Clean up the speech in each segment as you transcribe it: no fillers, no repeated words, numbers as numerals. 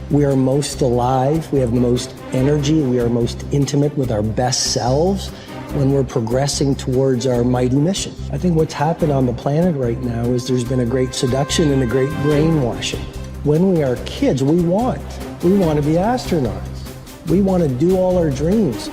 We are most alive, we have the most energy, we are most intimate with our best selves when we're progressing towards our mighty mission. I think what's happened on the planet right now is there's been a great seduction and a great brainwashing. When we are kids, we want to be astronauts. We want to do all our dreams.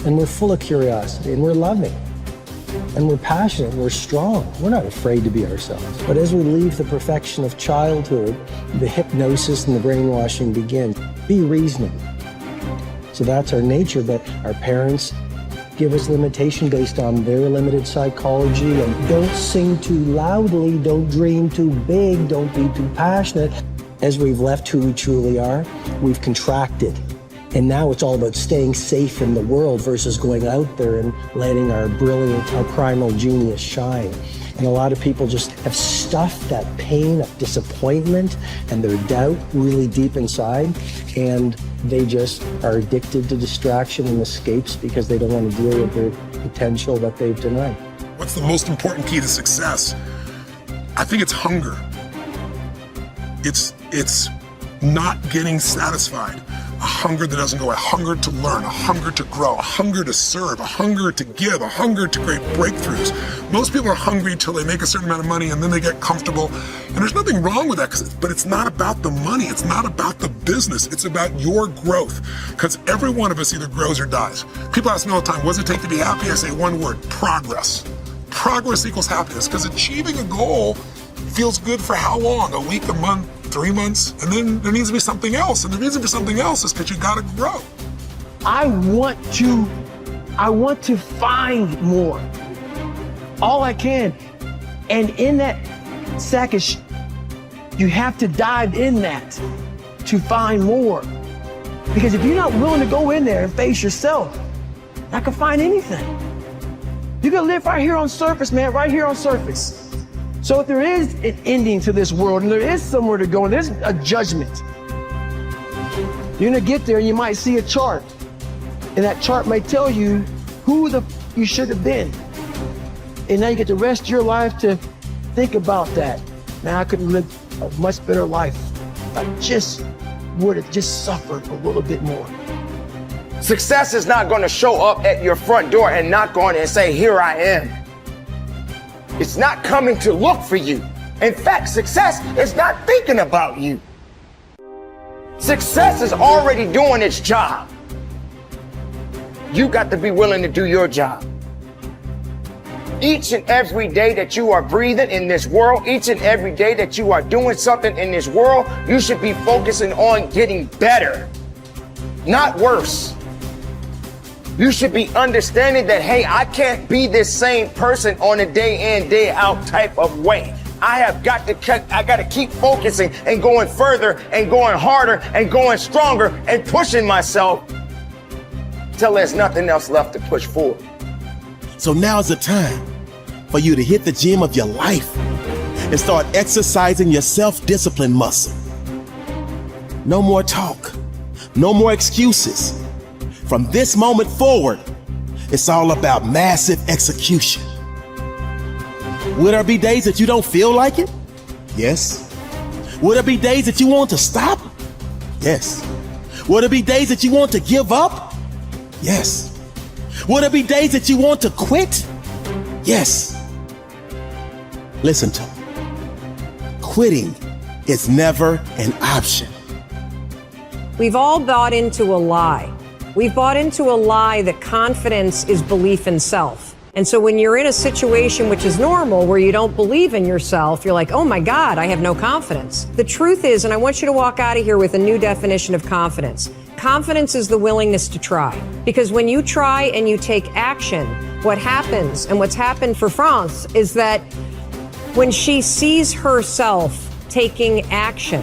And we're full of curiosity, and we're loving, and we're passionate, and we're strong. We're not afraid to be ourselves. But as we leave the perfection of childhood, the hypnosis and the brainwashing begin. Be reasonable. So that's our nature, but our parents give us limitation based on their limited psychology. And don't sing too loudly, don't dream too big, don't be too passionate. As we've left who we truly are, we've contracted. And now it's all about staying safe in the world versus going out there and letting our brilliant, our primal genius shine. And a lot of people just have stuffed that pain of disappointment and their doubt really deep inside, and they just are addicted to distraction and escapes because they don't want to deal with their potential that they've denied. What's the most important key to success? I think it's hunger. It's not getting satisfied. A hunger that doesn't go, a hunger to learn, a hunger to grow, a hunger to serve, a hunger to give, a hunger to create breakthroughs. Most people are hungry till they make a certain amount of money and then they get comfortable. And there's nothing wrong with that, but it's not about the money. It's not about the business. It's about your growth. Because every one of us either grows or dies. People ask me all the time, what does it take to be happy? I say one word, progress. Progress equals happiness, because achieving a goal feels good for how long? A week, a month, 3 months, and then there needs to be something else. And the reason for something else is because you gotta grow. I want to find more. All I can. And in that sack of you have to dive in that to find more. Because if you're not willing to go in there and face yourself, I can find anything. You can live right here on surface, man, right here on surface. So if there is an ending to this world and there is somewhere to go and there's a judgment, you're gonna get there and you might see a chart. And that chart might tell you who you should have been. And now you get the rest of your life to think about that. Now I could live a much better life if I just would have just suffered a little bit more. Success is not gonna show up at your front door and knock on it and say, here I am. It's not coming to look for you. In fact, success is not thinking about you. Success is already doing its job. You got to be willing to do your job. Each and every day that you are breathing in this world, each and every day that you are doing something in this world, you should be focusing on getting better, not worse. You should be understanding that, hey, I can't be this same person on a day in, day out type of way. I got to keep focusing and going further and going harder and going stronger and pushing myself till there's nothing else left to push forward. So now's the time for you to hit the gym of your life and start exercising your self-discipline muscle. No more talk, no more excuses. From this moment forward, it's all about massive execution. Will there be days that you don't feel like it? Yes. Will there be days that you want to stop? Yes. Will there be days that you want to give up? Yes. Will there be days that you want to quit? Yes. Listen to me. Quitting is never an option. We've all bought into a lie. We've bought into a lie that confidence is belief in self. And so when you're in a situation which is normal, where you don't believe in yourself, you're like, oh my God, I have no confidence. The truth is, and I want you to walk out of here with a new definition of confidence. Confidence is the willingness to try. Because when you try and you take action, what happens, and what's happened for France, is that when she sees herself taking action,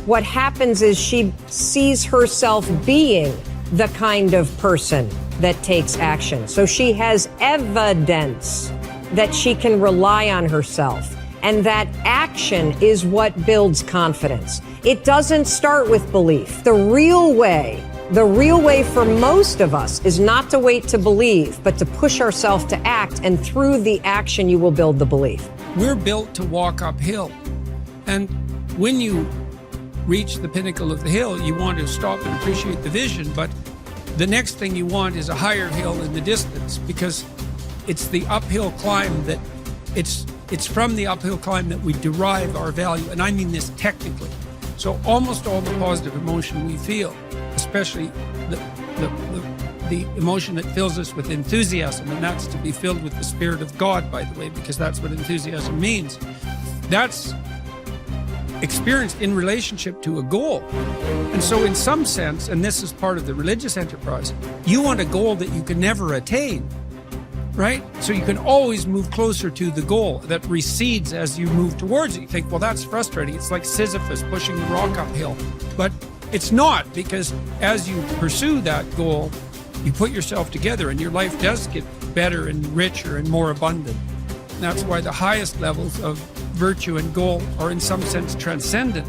what happens is she sees herself being the kind of person that takes action. So she has evidence that she can rely on herself. And that action is what builds confidence. It doesn't start with belief. The real way for most of us is not to wait to believe, but to push ourselves to act. And through the action, you will build the belief. We're built to walk uphill. And when you reach the pinnacle of the hill, you want to stop and appreciate the vision, but the next thing you want is a higher hill in the distance, because it's the uphill climb that it's from the uphill climb that we derive our value, and I mean this technically. So almost all the positive emotion we feel, especially the emotion that fills us with enthusiasm, and that's to be filled with the Spirit of God, by the way, because that's what enthusiasm means. That's experienced in relationship to a goal. And so in some sense, and this is part of the religious enterprise, you want a goal that you can never attain, right? So you can always move closer to the goal that recedes as you move towards it. You think, well, that's frustrating. It's like Sisyphus pushing the rock uphill. But it's not, because as you pursue that goal, you put yourself together and your life does get better and richer and more abundant. And that's why the highest levels of virtue and goal are in some sense transcendent.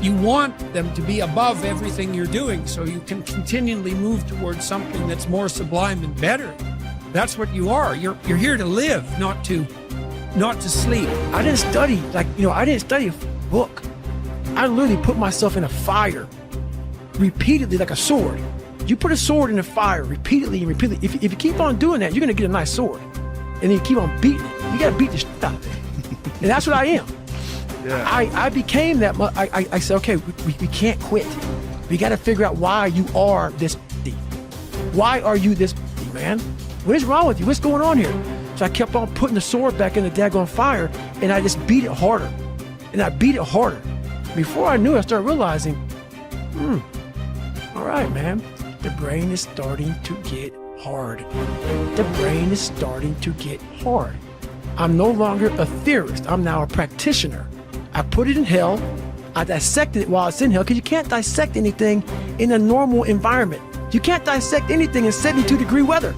You want them to be above everything you're doing so you can continually move towards something that's more sublime and better. That's what you are. You're here to live, not to sleep. I didn't study, I didn't study a book. I literally put myself in a fire repeatedly like a sword. You put a sword in the fire repeatedly and repeatedly. If you keep on doing that, you're going to get a nice sword. And then you keep on beating it. You got to beat the shit out of it. And that's what I am. Yeah. I became that. I said, okay, we can't quit. We got to figure out why you are this. Why are you this, man? What is wrong with you? What's going on here? So I kept on putting the sword back in the daggone fire, and I just beat it harder. And I beat it harder. Before I knew it, I started realizing, all right, man, the brain is starting to get hard. The brain is starting to get hard. I'm no longer a theorist. I'm now a practitioner. I put it in hell. I dissected it while it's in hell, because you can't dissect anything in a normal environment. You can't dissect anything in 72-degree weather.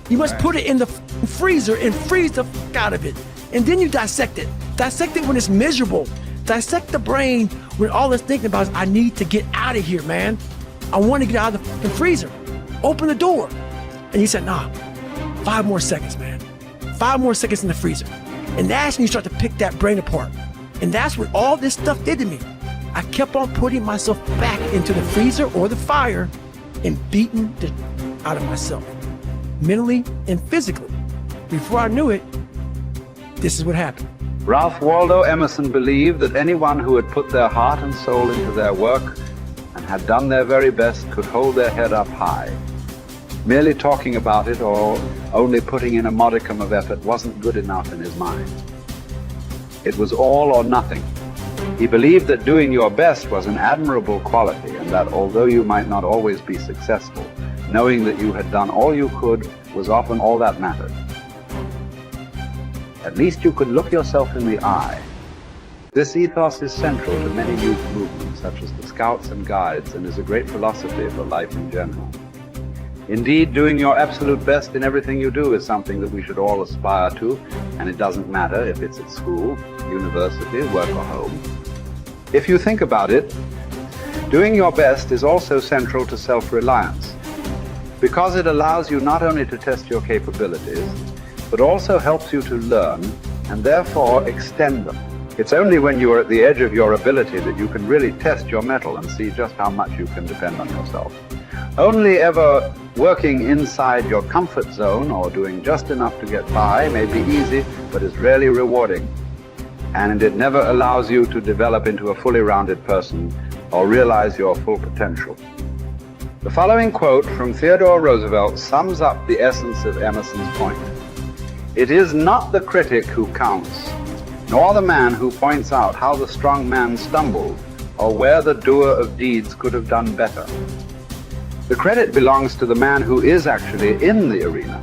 You must put it in the freezer and freeze the fuck out of it. And then you dissect it. Dissect it when it's miserable. Dissect the brain when all it's thinking about is, I need to get out of here, man. I want to get out of the fucking freezer. Open the door. And he said, nah, 5 more seconds, man. 5 more seconds in the freezer. And that's when you start to pick that brain apart. And that's what all this stuff did to me. I kept on putting myself back into the freezer or the fire and beating the out of myself, mentally and physically. Before I knew it, this is what happened. Ralph Waldo Emerson believed that anyone who had put their heart and soul into their work and had done their very best could hold their head up high. Merely talking about it or only putting in a modicum of effort wasn't good enough in his mind. It was all or nothing. He believed that doing your best was an admirable quality, and that although you might not always be successful, knowing that you had done all you could was often all that mattered. At least you could look yourself in the eye. This ethos is central to many youth movements, such as the Scouts and Guides, and is a great philosophy for life in general. Indeed, doing your absolute best in everything you do is something that we should all aspire to, and it doesn't matter if it's at school, university, work, or home. If you think about it, doing your best is also central to self-reliance, because it allows you not only to test your capabilities, but also helps you to learn and therefore extend them. It's only when you are at the edge of your ability that you can really test your mettle and see just how much you can depend on yourself. Only ever working inside your comfort zone or doing just enough to get by may be easy, but is rarely rewarding. And it never allows you to develop into a fully rounded person or realize your full potential. The following quote from Theodore Roosevelt sums up the essence of Emerson's point. It is not the critic who counts, nor the man who points out how the strong man stumbled or where the doer of deeds could have done better. The credit belongs to the man who is actually in the arena,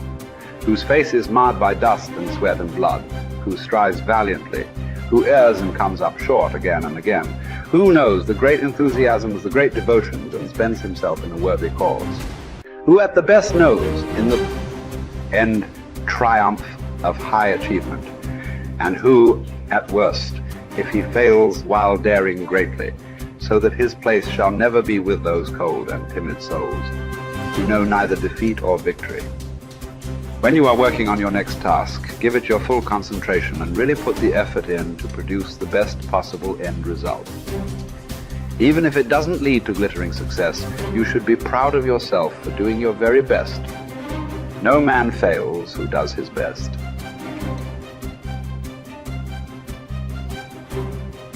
whose face is marred by dust and sweat and blood, who strives valiantly, who errs and comes up short again and again, who knows the great enthusiasms, the great devotions, and spends himself in a worthy cause, who at the best knows in the end triumph of high achievement, and who, at worst, if he fails while daring greatly, so that his place shall never be with those cold and timid souls, who know neither defeat or victory. When you are working on your next task, give it your full concentration and really put the effort in to produce the best possible end result. Even if it doesn't lead to glittering success, you should be proud of yourself for doing your very best. No man fails who does his best.